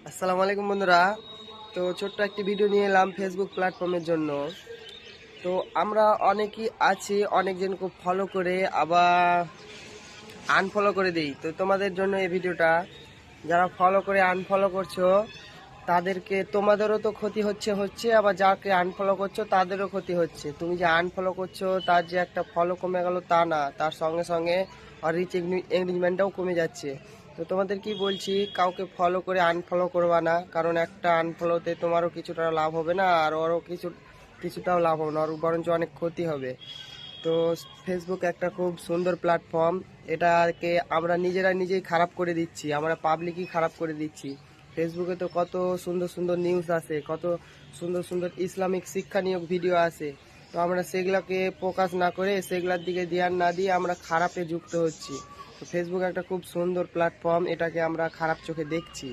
আসসালামু আলাইকুম বন্ধুরা। তো ছোট্ট একটি ভিডিও নিয়ে এলাম ফেসবুক প্ল্যাটফর্মের জন্য। তো আমরা অনেকেই আছি, অনেকজনকে ফলো করে আবার আনফলো করে দিই। তো তোমাদের জন্য এই ভিডিওটা, যারা ফলো করে আনফলো করছো তাদেরকে, তোমাদেরও তো ক্ষতি হচ্ছে হচ্ছে আবার যাকে আনফলো করছো তাদেরও ক্ষতি হচ্ছে। তুমি যে আনফলো করছো তার যে একটা ফলো কমে গেল তা না, তার সঙ্গে সঙ্গে রিচ এঙ্গেজমেন্টটাও কমে যাচ্ছে। তো তোমাদের কি বলছি, কাউকে ফলো করে আনফলো করবা না, কারণ একটা আনফলোতে তোমারও কিছুটা লাভ হবে না আর ওরও কিছুটাও লাভ হবে না, ওর বরঞ্চ অনেক ক্ষতি হবে। তো ফেসবুক একটা খুব সুন্দর প্ল্যাটফর্ম, এটাকে আমরা নিজেই খারাপ করে দিচ্ছি, আমরা পাবলিকই খারাপ করে দিচ্ছি। ফেসবুকে তো কত সুন্দর সুন্দর নিউজ আসে, কত সুন্দর সুন্দর ইসলামিক শিক্ষানীয় ভিডিও আসে। তো আমরা সেগুলোকে ফোকাস না করে, সেগুলোর দিকে ধ্যান না দিয়ে আমরা খারাপে যুক্ত হচ্ছি। তো ফেসবুক একটা খুব সুন্দর প্ল্যাটফর্ম, এটাকে আমরা খারাপ চোখে দেখছি।